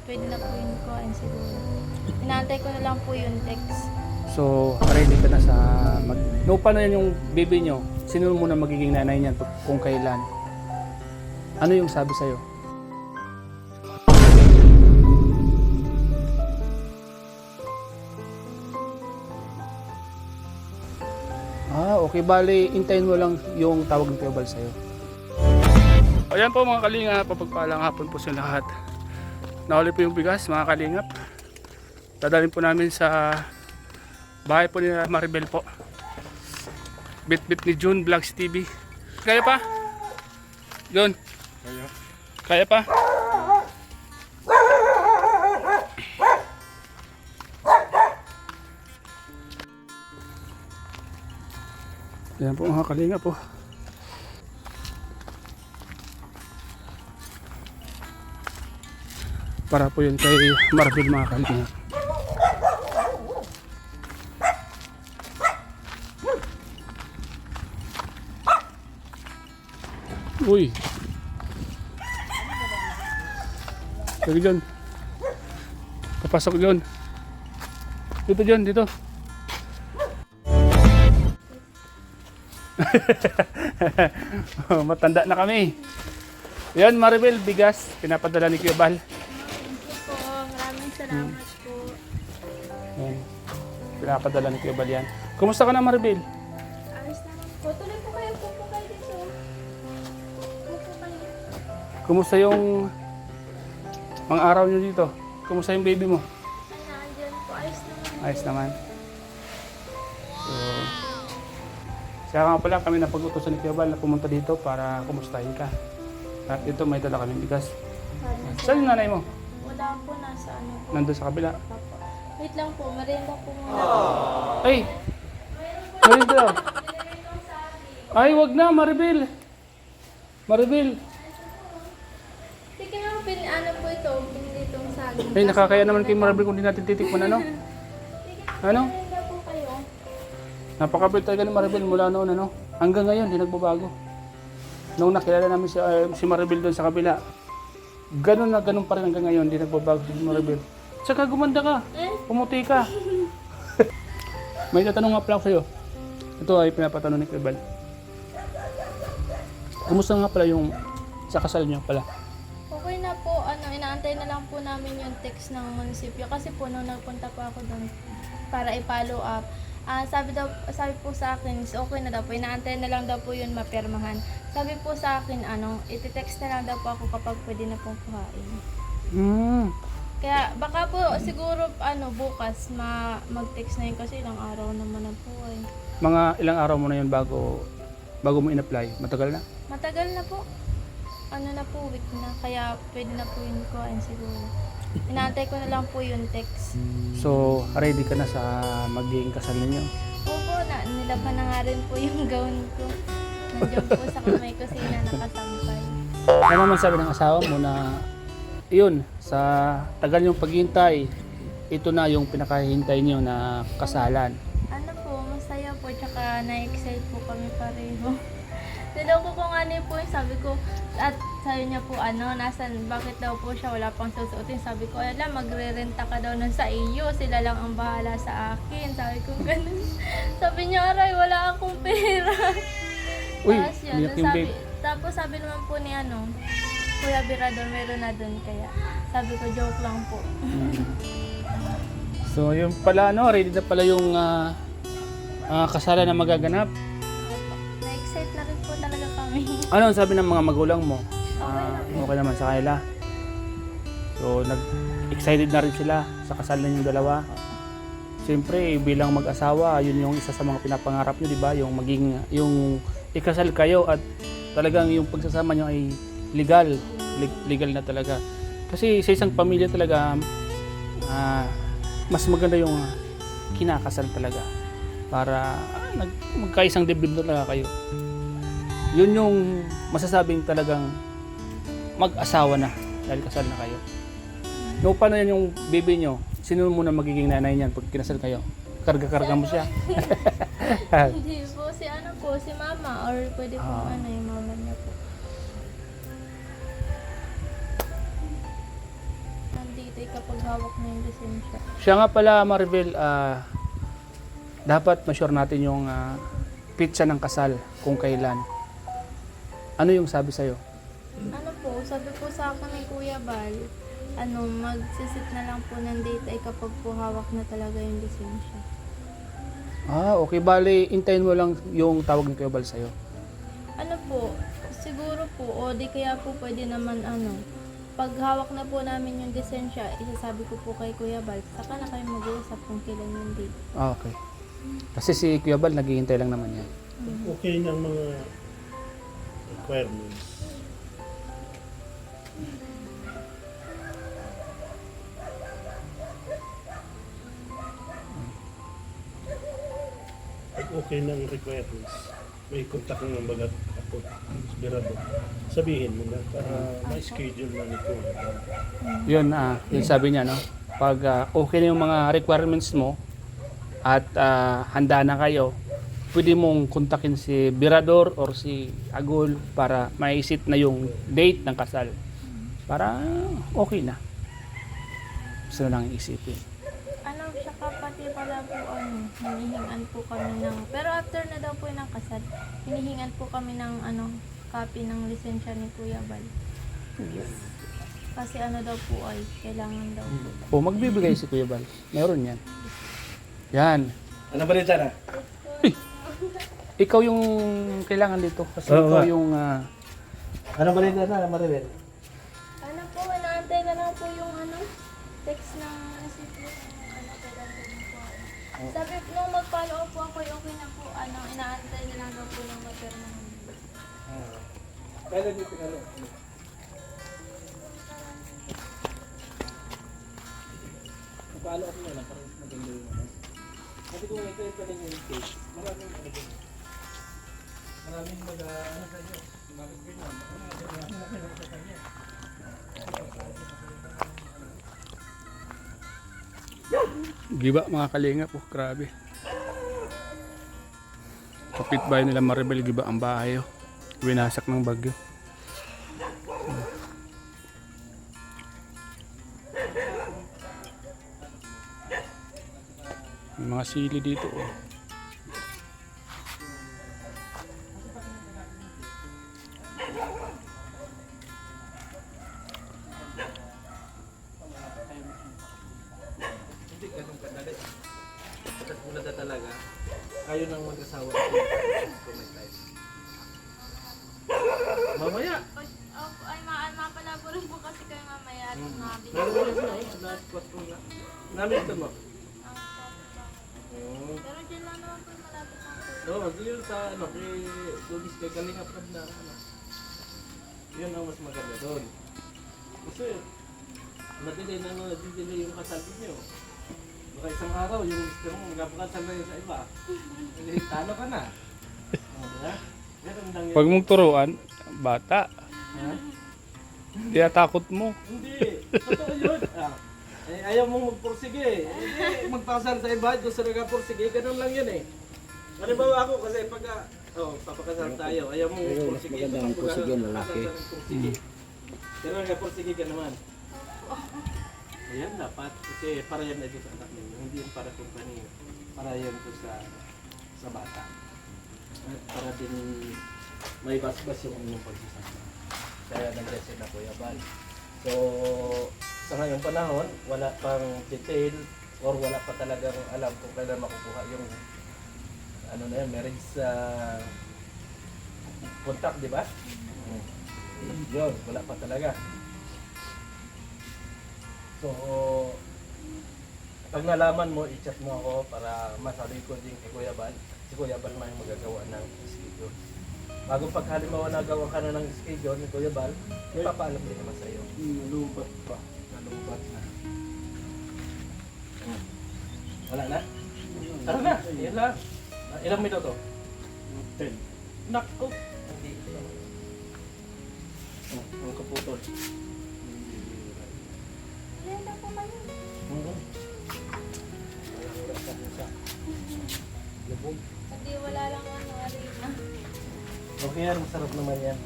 pwede na po yun kuhain siguro. Inaantay ko na lang po yung text. So, ready ka na sa no, paano yan yung baby nyo? Sino muna magiging nanay niyan kung kailan? Ano yung sabi sa'yo? Okay, bali, intayin mo lang yung tawag ng Kuya Bal sa'yo. Ayan po mga kalingap, papagpalang hapon po sa lahat. Nahuli po yung bigas mga kalingap. Dadalhin po namin sa bahay po ni Maribel po. Bit-bit ni June Vlogs TV. Kaya pa? June? Kaya pa? Yan po mga kalingap po. Para po yun kay Maribel mga kalingap. Uy. Sige dyan. Papasok dyan. Dito dyan, dito. Matanda na kami. Yan Maribel, bigas. Pinapadala ni Kuya Bal. Po, maraming salamat po. Yan. Pinapadala ni Kuya Bal yan. Kumusta ka na Maribel? Ayos naman po. Tuloy po kayo. Pupo kayo dito. Pupo kayo. Kumusta yung mga araw nyo dito? Kumusta yung baby mo? Ay, naandyan po. Ayos naman. Ayos naman. So, kaya nga pala kami napag-utosan ni Kuya Bal na pumunta dito para kumustahin ka. At ito may dala kami bigas. Saan yung nanay mo? Wala po, nasa ano po. Nandun sa kabila. Papa. Wait lang po. Merienda po muna. Ay! Maribel! Ay, wag na Maribel! Maribel! Sige nga, ano po ito? Pinilitong saging. Ay, nakakaya naman kay Maribel kung di natin titikman ano? Ano? Merienda po kayo. Napakabait talaga ni Maribel mula noon ano? Hanggang ngayon, di nagbabago. Nung nakilala namin si Maribel doon sa kabila, ganun na ganun pa rin hanggang ngayon, di nagbabago si Maribel. Tsaka gumanda ka, pumuti ka. May tatanong nga pala ako sa'yo. Ito ay pinapatanong ni Kuya Bal. Kumusta nga pala yung sa kasal niyo pala? Okay na po, inaantay na lang po namin yung text ng munisipyo kasi po nung nagpunta po ako doon para i-follow up. Sabi po sa akin, is okay na daw po, inaantay na lang daw po yun mapirmahan. Sabi po sa akin, iti-text na lang daw po ako kapag pwede na pong kuhain. Kaya baka po siguro bukas mag-text na yun kasi ilang araw naman na po ay. Mga ilang araw mo na yun bago mo in-apply? Matagal na? Matagal na po. Na po, week na. Kaya pwede na po yun kuhain siguro. Inaantay ko na lang po yung text. So, ready ka na sa magiging kasal ninyo? Opo, nilaban na nga rin po yung gown ko. Nandiyan po sa kamay kusina nakasampay. Ano naman sabi ng asawa mo na yun, sa tagal yung paghintay, ito na yung pinakahintay niyo na kasalan? Ano po, masaya po, tsaka na-excite po kami pareho. Niloko ko nga niya po yung sabi ko, at sabi niya po bakit daw po siya wala pang susuotin. Sabi ko, magre-renta ka daw nun sa iyo, sila lang ang bahala sa akin. Sabi ko ganun. Sabi niya, aray, wala akong pera. Uy, Tapos yun, iyak yung babe. tapos sabi naman po ni Kuya Birador, meron na dun, kaya sabi ko, joke lang po. So, yun pala, ready na pala yung kasalan na magaganap. Na-excite na rin po talaga kami. Ano ang sabi ng mga magulang mo? Okay Okay naman sa kanila. So, excited na rin sila sa kasal ninyong dalawa. Siyempre, bilang mag-asawa, yun yung isa sa mga pinapangarap nyo, di ba? Yung ikasal kayo at talagang yung pagsasama nyo ay legal na talaga. Kasi sa isang pamilya talaga, mas maganda yung kinakasal talaga. Para magkaisang dibdib na talaga kayo. Yun yung masasabing talagang mag-asawa na dahil kasal na kayo. No, paano yan yung baby nyo? Sino muna magiging nanay niyan pag kinasal kayo? Karga-karga mo siya? Hindi po, si mama, or pwede po yung mama niya po. Nandito date ay kapag hawak na yung lisensya. Siya nga pala, Maribel, dapat ma-sure natin yung pitsa ng kasal kung kailan. Ano yung sabi sa'yo? Ano po, sabi po sa akin ni Kuya Bal, magsisit na lang po ng date ay kapag po hawak na talaga yung lisensya. Okay. Bali, intayin mo lang yung tawag ni Kuya Bal sa'yo. Ano po, siguro po, o di kaya po pwede naman pag hawak na po namin yung lisensya, isasabi ko po kay Kuya Bal, saka na kayo mag-uusap kung kailan yung date. Okay. Kasi si Kuya Bal, naghihintay lang naman yan. Okay ng mga requirements. Pag okay ng requirements, may contact ng mga ako, Birado. Sabihin mo na para may schedule na nito. Yun, yun sabi niya, no? Pag okay na yung mga requirements mo at handa na kayo, pwede mong kontakin si Birador or si Agol para maisit na yung date ng kasal. Para okay na. Gusto na lang isipin. Siya kapati pala po, hinihingan po kami ng, pero after na daw po ng kasal, hinihingan po kami ng, copy ng lisensya ni Kuya Bal. Kasi daw po ay, kailangan daw po. O, magbibigay si Kuya Bal. Meron yan. Yan. Ano ba nito na? Ikaw yung kailangan dito. Kasi Oo ikaw nga. yung... Ano ba nito na, Maribel? Po, inaantay na lang po yung text ng receipt kailan po. Sabi nung mag-follow up po ako, okay na po, inaantay na lang daw po ng maternal. Kailan yung pinalo? Napalo ako na lang para maganda yung Sabi ko ito yung pala yung case. Maraming ano din. Maraming ano sa inyo. Maraming ganyan. Maraming sa kanya. Giba mga kalingap. Oh, grabe. Kapitbahay nila Maribel, giba ang bahay. Oh. Winasak ng bagyo. May mga sili dito. Oh. Hindi ganun kadali. At mula na talaga, kayo nang mag-asawa. Mamaya! Ay, mapalabo rin po kasi kayo mamaya at mabigyan. Meron na yun, na-spot ko na. Namit mo. Pero dyan lang naman po malapit ng po. Oo, yun sa kay Lubis kay Kalinga Prab na Yun ang mas maganda doon. Kasi, nadidelay yung kasal niyo. Baka isang araw, yung mister mo magpapakasal na yun sa iba. Hindi, talo ka na. Diba? Meron lang yun. Pag mong turuan, bata. Ha? Hindi takot mo. Hindi, totoo yun. Ayaw mong magpursige. Hindi, magpakasal sa iba, doon sa nagpursige, ganun lang yun eh. Halimbawa ako kasi pag papakasal tayo, ayaw mong magpursige. Maganda ang pursige ng lalaki. Pero nagpursige ka naman. Ayan, dapat. Kasi para yan na ito sa anak ninyo. Hindi yan para kumpanya. Para yan ito sa bata. At para din may basbas yung inyong pagsasama. Kaya nag-reset na Kuya Bal. So, sa ngayong panahon, wala pang detail or wala pa talagang alam kung kailan makukuha yung marriage contact, di ba? Yun, wala pa talaga. So, pag nalaman mo, i-chat mo ako para masabi ko din kay Kuya Bal. Si Kuya Bal may magagawa ng schedule. Bago pag halimbawa nagawa ka na ng schedule ni Kuya Bal, ipapaalam din naman sa'yo. Nalubat pa. Nalubat na. Wala na? Tara na, yan lang. Ilang minuto? 10. Naku! Hindi. Ang kaputol. Ayan na po kayo. Hindi, wala lang arena. Okay yan, masarap naman yan.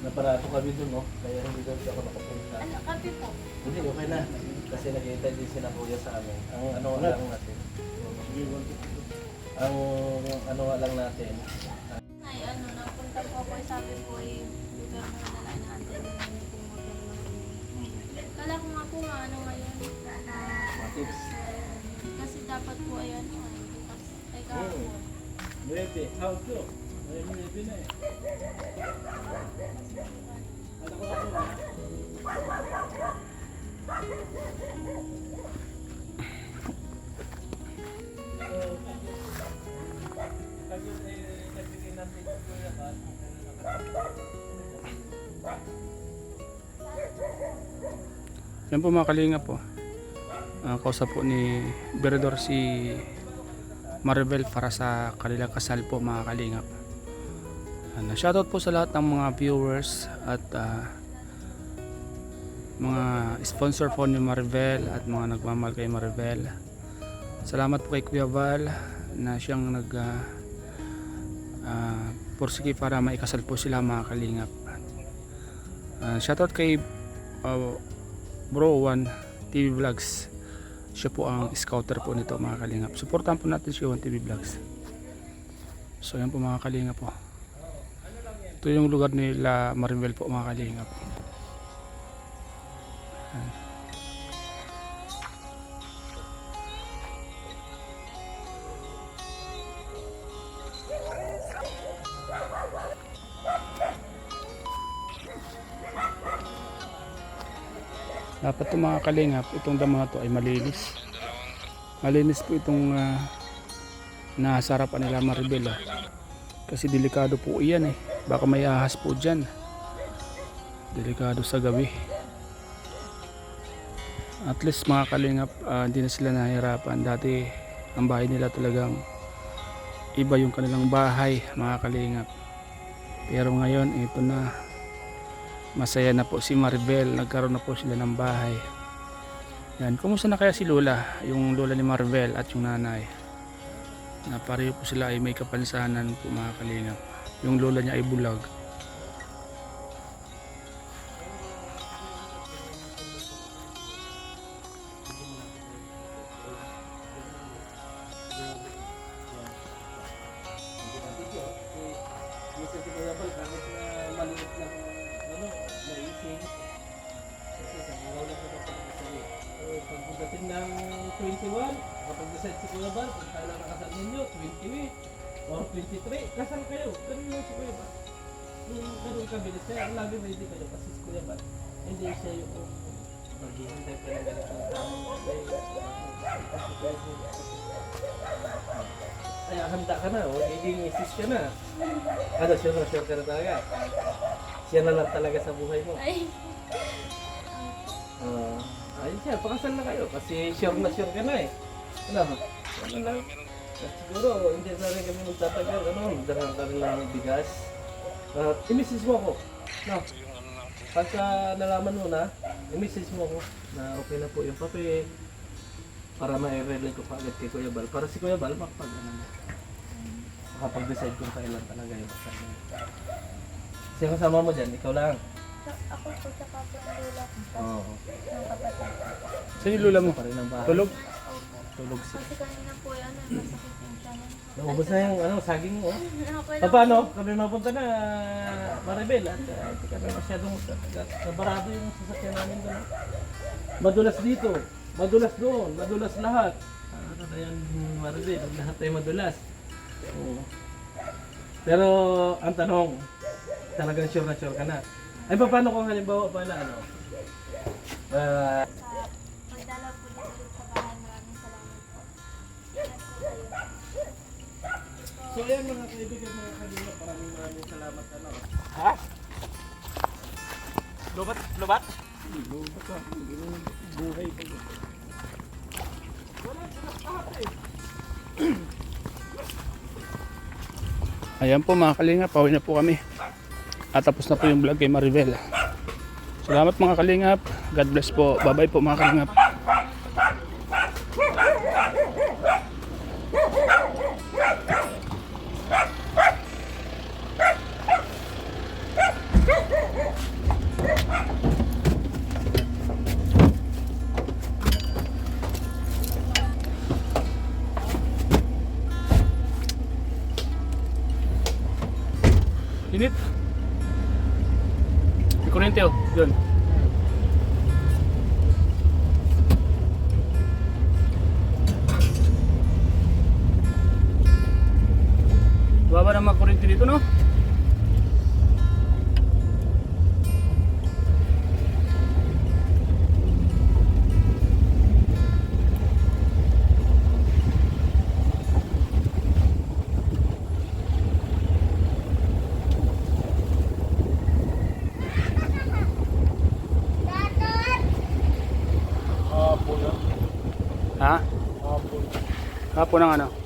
Naparato kami dun, no? Kaya hindi doon ako nakapunta. Kape po? Hindi, okay na. Kasi nakita din sila kuya sa amin. Ang ano lang natin. Ang ano lang natin. Ay, ano, napunta po ako, sabi po eh, lugar na nala inaantay na namin kung magkakaroon. Kala ko nga po nga, ano ngayon, Tips. kasi dapat po ay ano, ay bukas, ay kahapon. Nuebe. How to? Nuebe na eh. Ano ko ako? Yan po mga kalinga po. Kausap po ni Beredor si Maribel para sa kanilang kasal po mga kalingap. Shoutout po sa lahat ng mga viewers at mga sponsor po ni Maribel at mga nagmamahal kay Maribel. Salamat po kay Kuya Val na siyang pursige para maikasal po sila mga kalingap. Shoutout kay Bro One TV Vlogs. Siya po ang scouter po nito mga kalingap. Supportan po natin si One TV Vlogs. So yan po mga kalingap po. Ito yung lugar nila Maribel po mga kalingap. Dapat itong mga kalingap, itong damo na to ay malinis. Malinis po itong nasa harapan nila Maribel. Kasi delikado po iyan eh. Baka may ahas po dyan. Delikado sa gabi. At least mga kalingap, hindi na sila nahihirapan. Dati ang bahay nila talagang iba yung kanilang bahay mga kalingap. Pero ngayon ito na. Masaya na po si Maribel, nagkaroon na po sila ng bahay. Yan, kumusta na kaya si Lola, yung lola ni Maribel at yung nanay? Na pareho po sila ay may kapansanan po mga kalingap. Yung lola niya ay bulag. Minsan si Kuya Bal, kahit na maliit lang ano, naising. Kasi sa araw lang naman sa kasali. Pagdating ng 21, kapag decide si Kuya Bal, kung kailan nakasal ninyo, 20 or 23, kasal kayo. Ganun lang si Kuya Bal. Yung ganun kabilis siya, ang lagi ready kayo kasi si Kuya Bal. Hindi siya yung maghihintay ka ng ganitong kaya handa ka na, magiging isis ka na. Ano, sure ka na talaga. Siya na lang talaga sa buhay mo. Ay, Ayun siya, pakasal na kayo kasi sure ka na eh. Ano? Ano lang? At siguro, hindi na rin kami magtatagal. Ano, magdarang ka rin lang ng bigas. I-message mo ako. No? Pagka nalaman mo na, i-message mo ako na okay na po yung papel. Para ma-relay ko agad kay Kuya Bal. Para si Kuya Bal, makapag-decide kung kailan talaga yung kasal niya. Sino kasama mo dyan? Ikaw lang. ako po sa kapwa ng lola ko. Oo. Ng kapatid. Saan yung lola mo? Pa rin ang bahay. Tulog? Opo. Tulog siya. Kasi kanina po ano, masakit yung tiyan. Naubos na yung ano, saging mo. Okay lang. Paano? Kami mapunta na Maribel at hindi kami masyadong nabarado yung sasakyan namin doon. Madulas dito, madulas doon, madulas lahat. Ano na yan Maribel, lahat ay madulas. Oo. Pero ang tanong, talagang sure ka na. Ay paano kung halimbawa pala ano? Sa pagdala po dito sa bahay, maraming salamat po. Ingat po kayo. So yan mga kaibigan, mga kanila, maraming salamat ano. Ha? Lubat? Lubat ka, buhay ka. Ayan po mga kalinga, pauwi na po kami. At tapos na po yung vlog kay Maribel. Salamat mga kalingap. God bless po. Bye bye po mga kalingap. Init. May kuryente oh. Yun. Baba na mga kuryente dito no? Ha? Hapon ng ano?